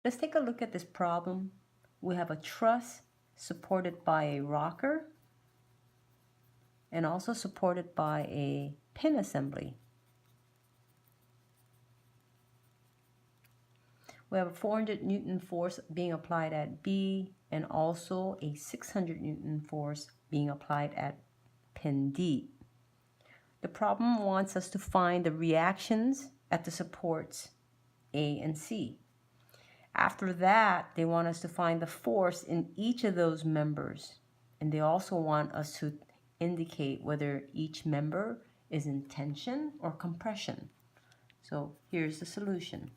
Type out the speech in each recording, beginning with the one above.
Let's take a look at this problem. We have a truss supported by a rocker and also supported by a pin assembly. We have a 400 Newton force being applied at B and also a 600 Newton force being applied at pin D. The problem wants us to find the reactions at the supports A and C. After that, they want us to find the force in each of those members. And they also want us to indicate whether each member is in tension or compression. So here's the solution.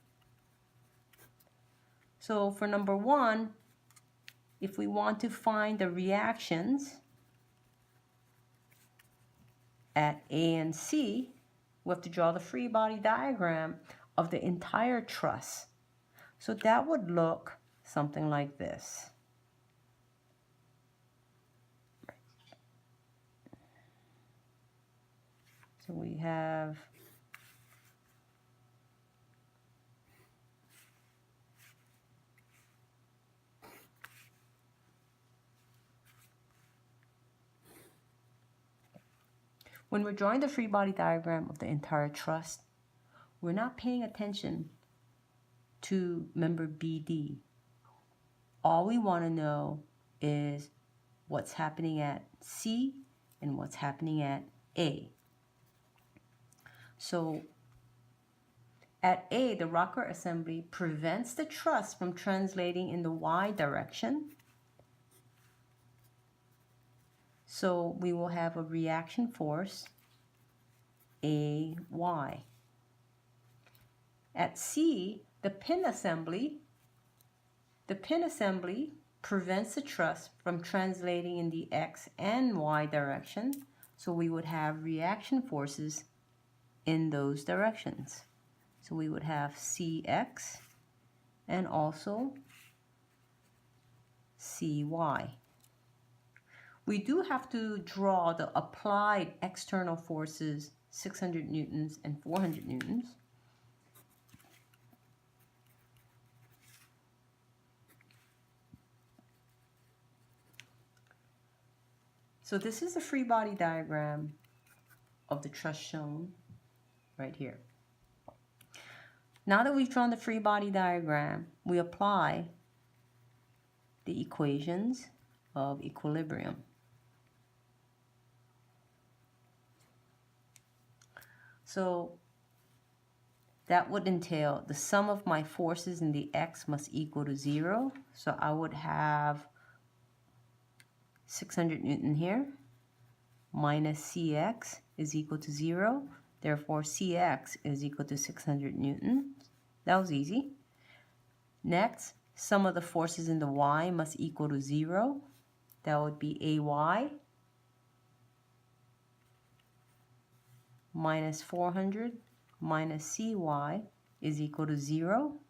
So for number one, if we want to find the reactions at A and C, we have to draw the free body diagram of the entire truss. So that would look something like this. So we have when we're drawing the free body diagram of the entire truss, we're not paying attention to member BD. All we want to know is what's happening at C and what's happening at A. So at A, the rocker assembly prevents the truss from translating in the Y direction. So we will have a reaction force, AY. At C, the pin assembly prevents the truss from translating in the X and Y direction. So we would have reaction forces in those directions. So we would have CX and also CY. We do have to draw the applied external forces, 600 newtons and 400 newtons. So this is the free body diagram of the truss shown right here. Now that we've drawn the free body diagram, we apply the equations of equilibrium. So that would entail the sum of my forces in the X must equal to 0. So I would have 600 Newton here minus CX is equal to 0. Therefore, CX is equal to 600 Newton. That was easy. Next, sum of the forces in the Y must equal to 0. That would be AY minus 400 minus CY is equal to 0.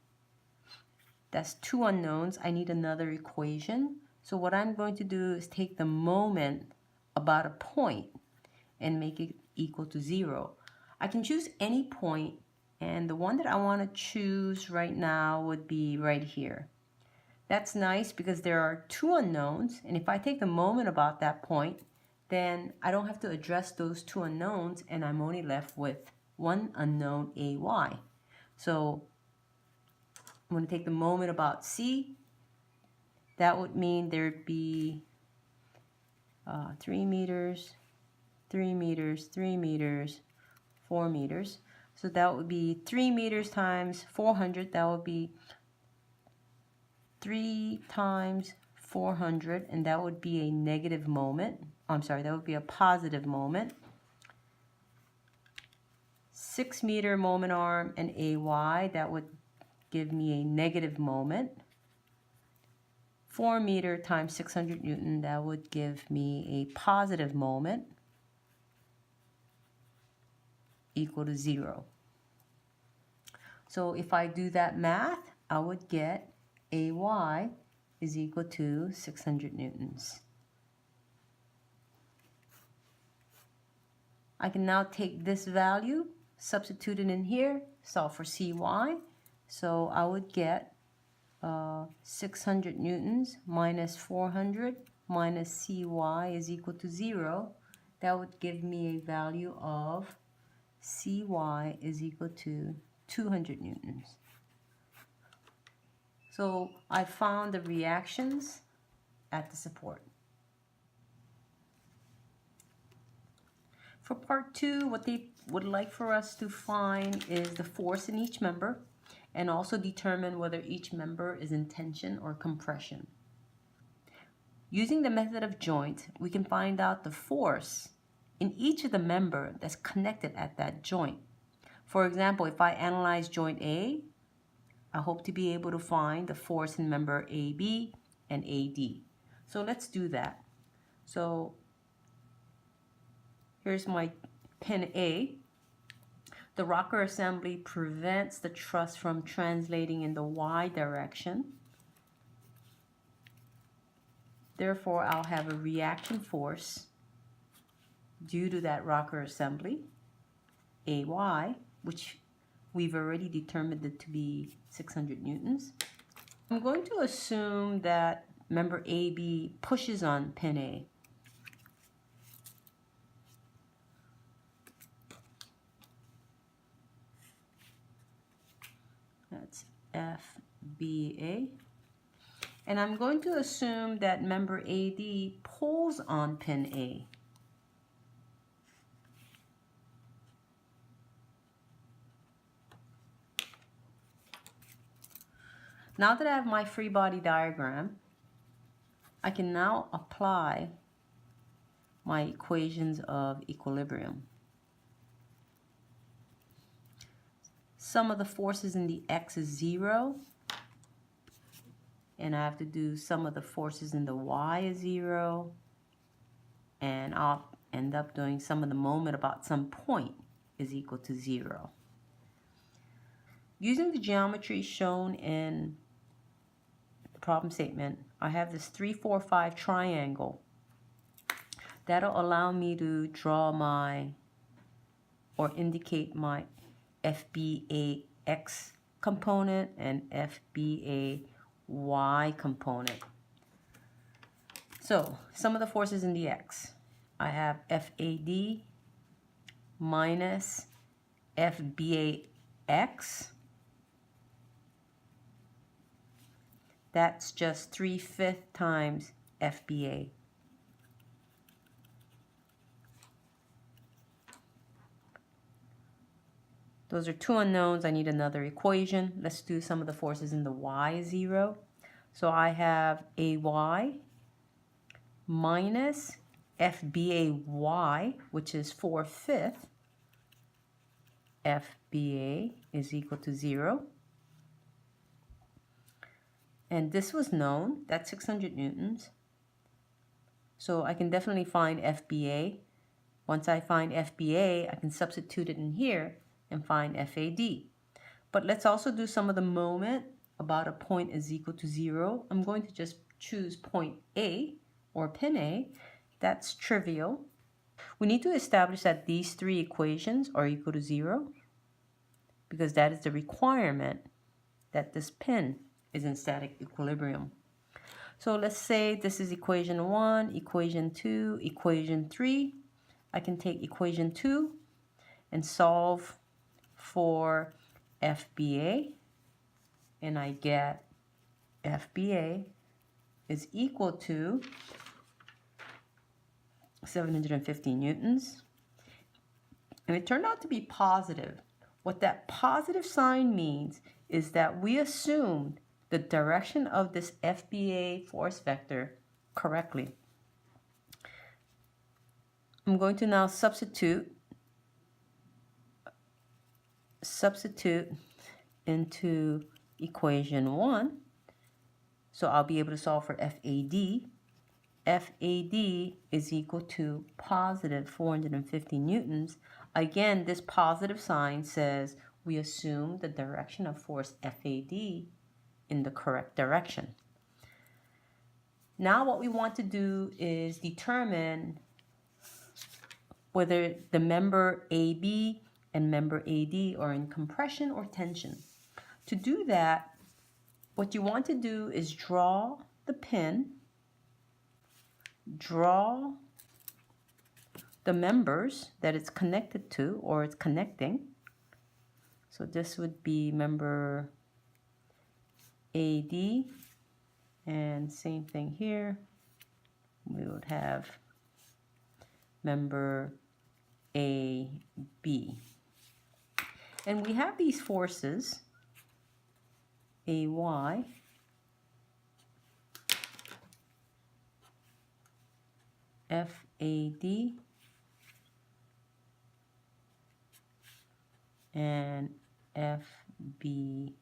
That's two unknowns. I need another equation. So what I'm going to do is take the moment about a point and make it equal to 0. I can choose any point, and the one that I want to choose right now would be right here. That's nice because there are two unknowns, and if I take the moment about that point, then I don't have to address those two unknowns, and I'm only left with one unknown, AY. So I'm going to take the moment about C. That would mean there'd be 3 meters, 3 meters, 3 meters, 4 meters. So that would be 3 meters times 400. That would be 3 times 400, and that would be a negative moment. I'm sorry, that would be a positive moment. 6 meter moment arm and AY, that would give me a negative moment. 4 meter times 600 Newton, that would give me a positive moment equal to 0. So if I do that math, I would get AY is equal to 600 newtons. I can now take this value, substitute it in here, solve for CY. So I would get 600 newtons minus 400 minus Cy is equal to 0. That would give me a value of Cy is equal to 200 newtons. So I found the reactions at the support. For part 2, what they would like for us to find is the force in each member and also determine whether each member is in tension or compression. Using the method of joint, we can find out the force in each of the member that's connected at that joint. For example, if I analyze joint A, I hope to be able to find the force in member AB and AD. So let's do that. So here's my pin A. The rocker assembly prevents the truss from translating in the Y direction. Therefore, I'll have a reaction force due to that rocker assembly, AY, which we've already determined it to be 600 newtons. I'm going to assume that member AB pushes on pin A. That's FBA. And I'm going to assume that member AD pulls on pin A. Now that I have my free body diagram, I can now apply my equations of equilibrium. Sum of the forces in the X is 0. And I have to do sum of the forces in the Y is 0. And I'll end up doing sum of the moment about some point is equal to 0. Using the geometry shown in the problem statement, I have this 3, 4, 5 triangle. That'll allow me to draw my, or indicate my FBAX component and FBAY component. So, sum of the forces in the X. I have FAD minus FBAX. That's just 3/5 times FBA. Those are two unknowns. I need another equation. Let's do sum of the forces in the Y is 0. So I have AY minus FBAY, which is 4/5. FBA is equal to 0. And this was known, that's 600 newtons. So I can definitely find FBA. Once I find FBA, I can substitute it in here and find FAD. But let's also do sum of the moment about a point is equal to 0. I'm going to just choose point A or pin A. That's trivial. We need to establish that these three equations are equal to 0 because that is the requirement that this pin is in static equilibrium. So let's say this is equation 1, equation 2, equation 3. I can take equation 2 and solve for FBA, and I get FBA is equal to 750 newtons. And it turned out to be positive. What that positive sign means is that we assumed the direction of this FBA force vector correctly. I'm going to now substitute into equation 1. So I'll be able to solve for FAD. FAD is equal to positive 450 newtons. Again, this positive sign says we assume the direction of force FAD in the correct direction. Now what we want to do is determine whether the member AB and member AD are in compression or tension. To do that, what you want to do is draw the pin, draw the members that it's connected to or it's connecting. So this would be member AD, and same thing here. We would have member AB. And we have these forces, AY, FAD, and FBA.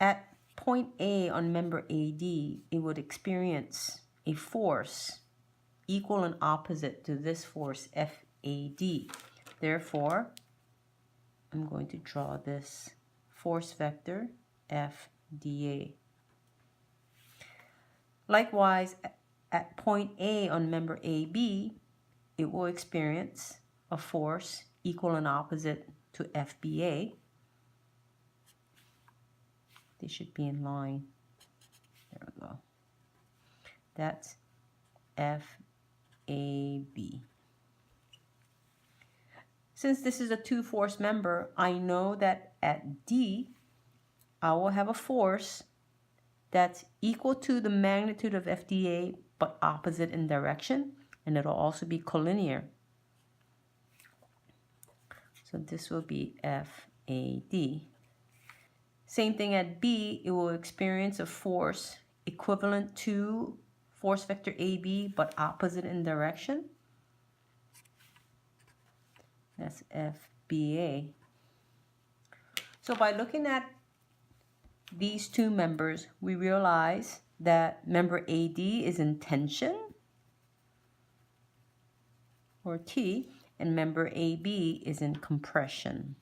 At point A on member AD, it would experience a force equal and opposite to this force FAD. Therefore, I'm going to draw this force vector FDA. Likewise, at point A on member AB, it will experience a force equal and opposite to FBA. They should be in line. There we go. That's FAB. Since this is a two-force member, I know that at D, I will have a force that's equal to the magnitude of FDA, but opposite in direction, and it'll also be collinear. So this will be FAD. Same thing at B, it will experience a force equivalent to force vector AB, but opposite in direction. That's FBA. So by looking at these two members, we realize that member AD is in tension, or T, and member AB is in compression.